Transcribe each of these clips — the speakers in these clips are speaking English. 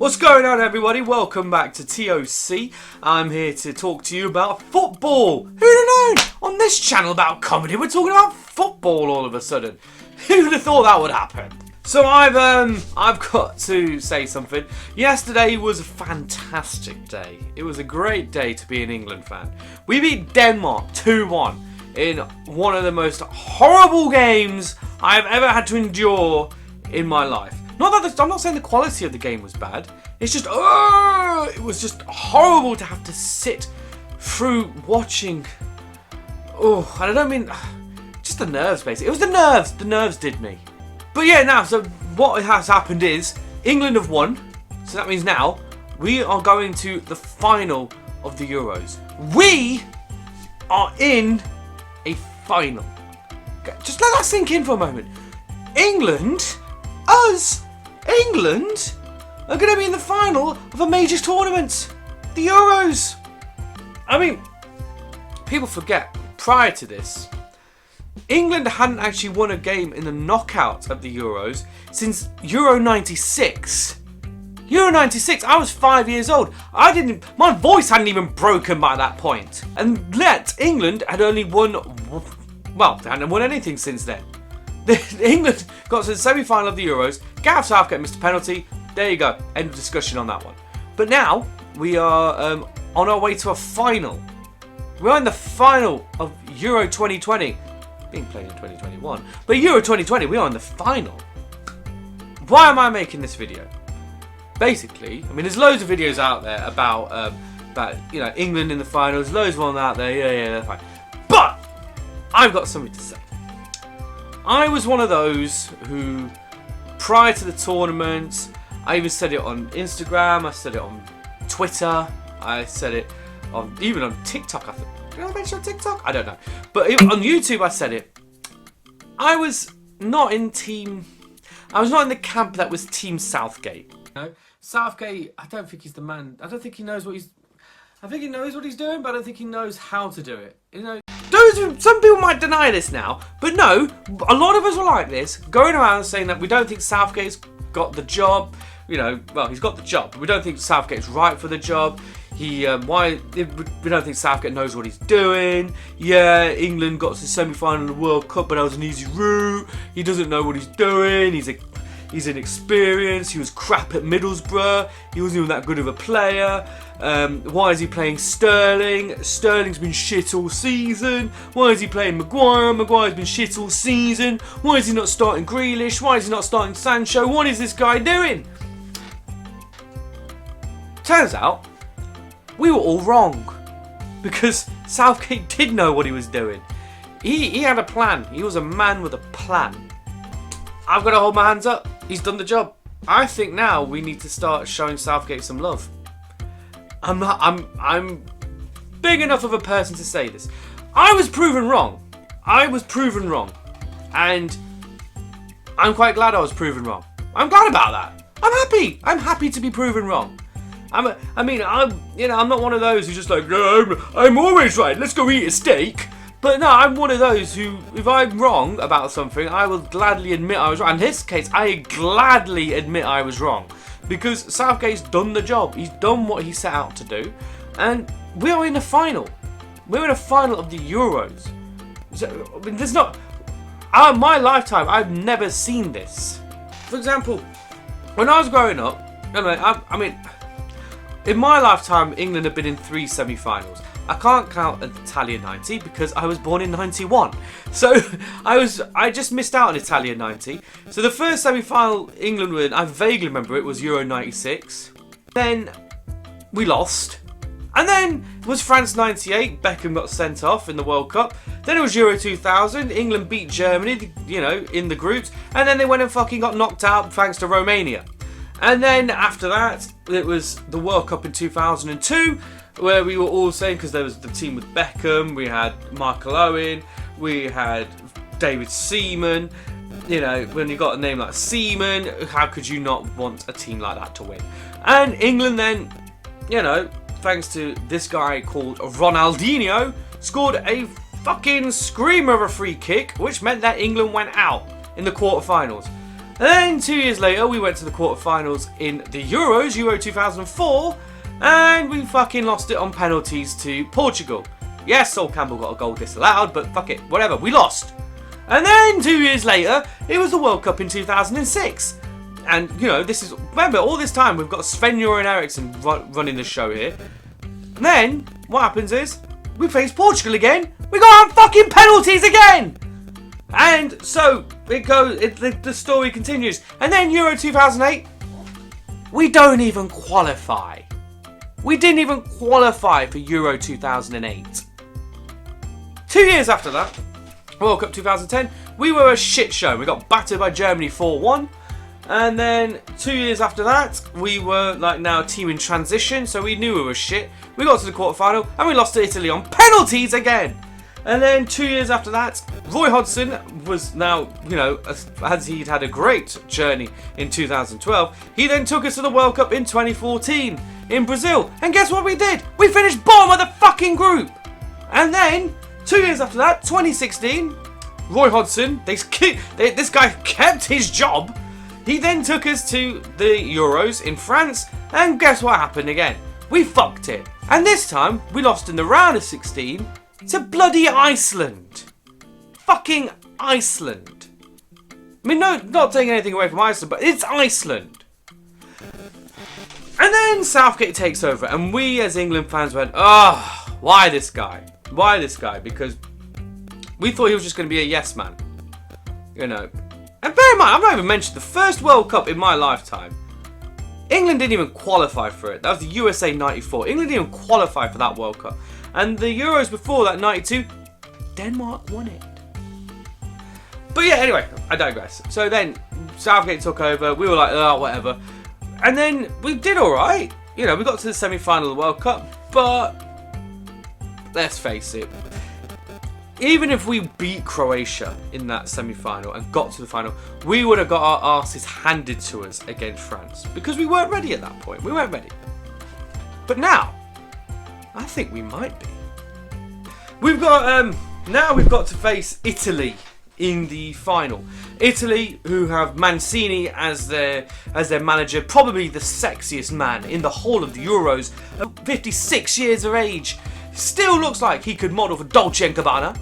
What's going on, everybody? Welcome back to T.O.C. I'm here to talk to you about football. Who'd have known? On this channel about comedy, we're talking about football all of a sudden. Who'd have thought that would happen? So I've got to say something. Yesterday was a fantastic day. It was a great day to be an England fan. We beat Denmark 2-1 in one of the most horrible games I've ever had to endure in my life. I'm not saying the quality of the game was bad. It's just, it was just horrible to have to sit through watching. And I don't mean just the nerves, basically. It was the nerves. The nerves did me. But yeah, now, so what has happened is England have won. So that means now we are going to the final of the Euros. We are in a final. Okay, just let that sink in for a moment. England are going to be in the final of a major tournament, the Euros. I mean, people forget, prior to this, England hadn't actually won a game in the knockout of the Euros since Euro 96. Euro 96, I was 5 years old. My voice hadn't even broken by that point. And yet, England had only won, well, they hadn't won anything since then. England got to the semi-final of the Euros. Gareth Southgate missed a penalty. There you go. End of discussion on that one. But now we are on our way to a final. We're in the final of Euro 2020. Being played in 2021. But Euro 2020, we are in the final. Why am I making this video? Basically, I mean, there's loads of videos out there about England in the finals. Loads of them out there. Yeah, they're fine. But I've got something to say. I was one of those who, prior to the tournament, I even said it on Instagram, I said it on Twitter, I said it even on TikTok, I think. Did I mention on TikTok? I don't know. But on YouTube I said it. I was not in the camp that was Team Southgate. Southgate, I don't think he's the man. I think he knows what he's doing, but I don't think he knows how to do it. Some people might deny this now, but no, a lot of us are like this, going around saying that we don't think Southgate's got the job. Well, he's got the job, but we don't think Southgate's right for the job. We don't think Southgate knows what he's doing. Yeah, England got to the semi-final of the World Cup, but that was an easy route. He doesn't know what he's doing. He's inexperienced. He was crap at Middlesbrough. He wasn't even that good of a player. Why is he playing Sterling? Sterling's been shit all season. Why is he playing Maguire? Maguire's been shit all season. Why is he not starting Grealish? Why is he not starting Sancho? What is this guy doing? Turns out, we were all wrong. Because Southgate did know what he was doing. He had a plan. He was a man with a plan. I've got to hold my hands up. He's done the job. I think now we need to start showing Southgate some love. I'm big enough of a person to say this. I was proven wrong. And I'm quite glad I was proven wrong. I'm glad about that. I'm happy to be proven wrong. I'm not one of those who's just like, I'm always right. Let's go eat a steak. But no, I'm one of those who, if I'm wrong about something, I will gladly admit I was wrong. In this case, I gladly admit I was wrong. Because Southgate's done the job. He's done what he set out to do. And we are in the final. We're in a final of the Euros. So, I mean, there's not... in my lifetime, I've never seen this. For example, when I was growing up, in my lifetime, England have been in 3 semi-finals. I can't count an Italian 90 because I was born in 91. So I just missed out on Italian 90. So the first semi-final England win, I vaguely remember it was Euro 96. Then we lost. And then it was France 98. Beckham got sent off in the World Cup. Then it was Euro 2000. England beat Germany, in the groups. And then they went and fucking got knocked out thanks to Romania. And then after that, it was the World Cup in 2002. Where we were all saying, because there was the team with Beckham, we had Michael Owen, we had David Seaman. When you got a name like Seaman, how could you not want a team like that to win? And England then, thanks to this guy called Ronaldinho, scored a fucking screamer of a free kick, which meant that England went out in the quarterfinals. And then 2 years later, we went to the quarterfinals in the Euros, Euro 2004, and we fucking lost it on penalties to Portugal. Yes, Sol Campbell got a goal disallowed, but fuck it, whatever, we lost. And then 2 years later, it was the World Cup in 2006. And, you know, remember, all this time we've got Sven-Göran Eriksson running the show here. And then, what happens is, we face Portugal again, we go on fucking penalties again! And so, the story continues. And then Euro 2008, we don't even qualify. We didn't even qualify for Euro 2008. 2 years after that, World Cup 2010, we were a shit show. We got battered by Germany 4-1. And then 2 years after that, we were like now a team in transition, so we knew we were shit. We got to the quarterfinal and we lost to Italy on penalties again. And then 2 years after that, Roy Hodgson was now, you know, as he'd had a great journey in 2012, he then took us to the World Cup in 2014 in Brazil. And guess what we did? We finished bottom of the fucking group. And then 2 years after that, 2016, Roy Hodgson, this guy kept his job. He then took us to the Euros in France, and guess what happened again? We fucked it. And this time, we lost in the round of 16 to bloody Iceland. Fucking Iceland. I mean, no, not taking anything away from Iceland, but it's Iceland. And then Southgate takes over, and we as England fans went, oh, why this guy? Why this guy? Because we thought he was just going to be a yes man. You know. And bear in mind, I've not even mentioned the first World Cup in my lifetime. England didn't even qualify for it. That was the USA 94. England didn't even qualify for that World Cup. And the Euros before that, 92, Denmark won it. But yeah, anyway, I digress. So then, Southgate took over. We were like, oh, whatever. And then we did alright. You know, we got to the semi-final of the World Cup. But, let's face it. Even if we beat Croatia in that semi-final and got to the final, we would have got our asses handed to us against France. Because we weren't ready at that point. We weren't ready. But now, I think we might be. We've got, now we've got to face Italy in the final. Italy, who have Mancini as their manager, probably the sexiest man in the whole of the Euros, 56 years of age. Still looks like he could model for Dolce & Gabbana.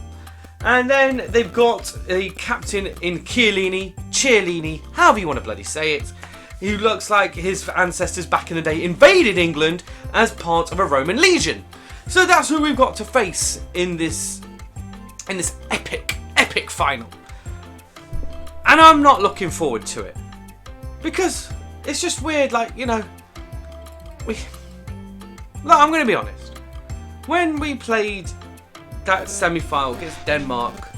And then they've got a captain in Chiellini, however you want to bloody say it, who looks like his ancestors back in the day invaded England as part of a Roman legion. So that's who we've got to face in this epic final. And I'm not looking forward to it. Because it's just weird, like, you know, look, I'm going to be honest. When we played that semi-final against Denmark,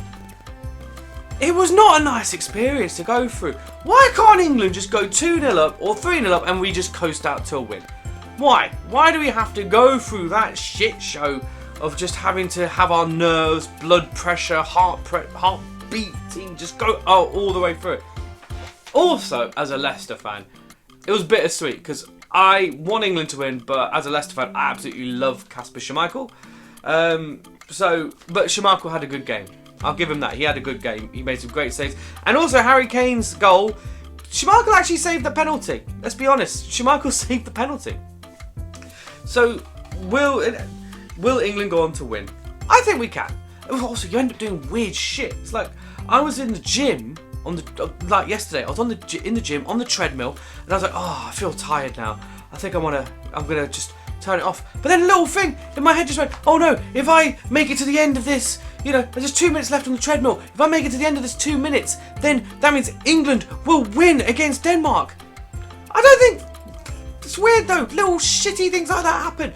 it was not a nice experience to go through. Why can't England just go 2-0 up or 3-0 up and we just coast out to a win? Why? Why do we have to go through that shit show of just having to have our nerves, blood pressure, heart beating, just go all the way through it? Also, as a Leicester fan, it was bittersweet because I want England to win, but as a Leicester fan, I absolutely love Kasper Schmeichel. But Schmeichel had a good game. I'll give him that. He had a good game. He made some great saves. And also Harry Kane's goal, Schmeichel actually saved the penalty. Let's be honest. Schmeichel saved the penalty. So, will England go on to win? I think we can. Also, you end up doing weird shit. It's like, I was in the gym like yesterday, I was in the gym on the treadmill, and I was like, oh, I feel tired now. I think I'm gonna just turn it off. But then a little thing in my head just went, oh no, if I make it to the end of this, you know, there's just 2 minutes left on the treadmill. If I make it to the end of this 2 minutes, then that means England will win against Denmark. I don't think, it's weird though, little shitty things like that happen.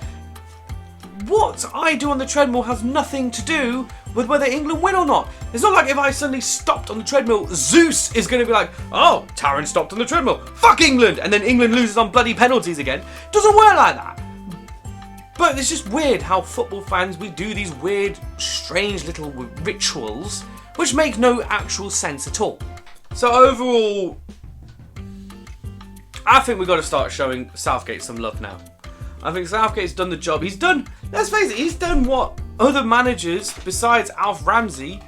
What I do on the treadmill has nothing to do with whether England win or not. It's not like if I suddenly stopped on the treadmill, Zeus is going to be like, oh, Taron stopped on the treadmill, fuck England, and then England loses on bloody penalties again. It doesn't work like that. But it's just weird how football fans, we do these weird, strange little rituals which make no actual sense at all. So overall, I think we've got to start showing Southgate some love now. I think Southgate's done the job. He's done, let's face it, he's done what other managers besides Alf Ramsey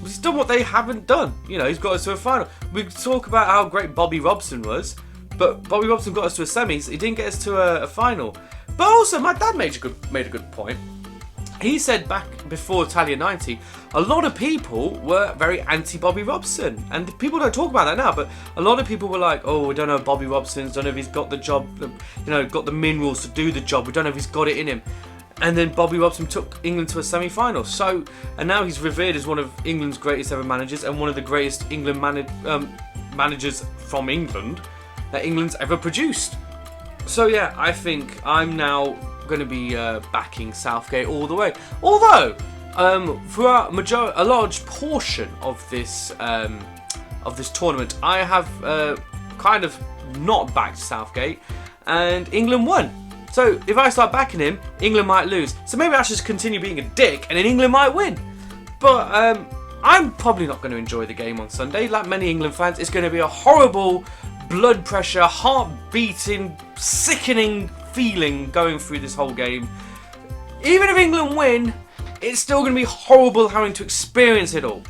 he's done what they haven't done. You know, he's got us to a final. We talk about how great Bobby Robson was, but Bobby Robson got us to a semis. He didn't get us to a final. But also, my dad made a good point. He said back before Italia 90, a lot of people were very anti-Bobby Robson. And people don't talk about that now, but a lot of people were like, oh, we don't know Bobby Robson, don't know if he's got the job, you know, got the minerals to do the job, we don't know if he's got it in him. And then Bobby Robson took England to a semi-final. So, and now he's revered as one of England's greatest ever managers and one of the greatest England managers from England that England's ever produced. So yeah, I think I'm now going to be backing Southgate all the way. Although, throughout a large portion of this tournament, I have kind of not backed Southgate, and England won. So if I start backing him, England might lose. So maybe I should just continue being a dick, and then England might win. But I'm probably not going to enjoy the game on Sunday. Like many England fans, it's going to be a horrible, blood pressure, heart-beating, sickening feeling going through this whole game. Even if England win, it's still going to be horrible having to experience it all.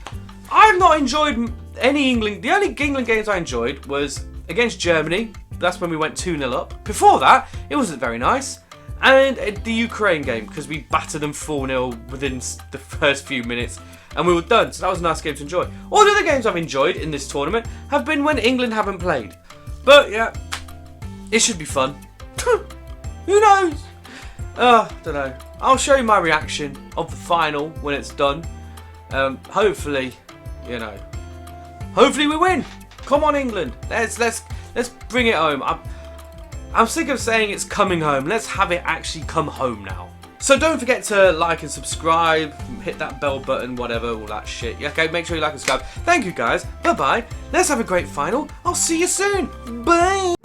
I've not enjoyed any England. The only England games I enjoyed was against Germany. That's when we went 2-0 up. Before that, it wasn't very nice. And the Ukraine game, because we battered them 4-0 within the first few minutes, and we were done. So that was a nice game to enjoy. All the other games I've enjoyed in this tournament have been when England haven't played. But yeah, it should be fun. Who knows? Don't know. I'll show you my reaction of the final when it's done. Hopefully, you know. Hopefully we win. Come on, England. Let's bring it home. I'm sick of saying it's coming home. Let's have it actually come home now. So don't forget to like and subscribe, hit that bell button, whatever, all that shit. Yeah, okay, make sure you like and subscribe. Thank you guys. Bye-bye. Let's have a great final. I'll see you soon. Bye.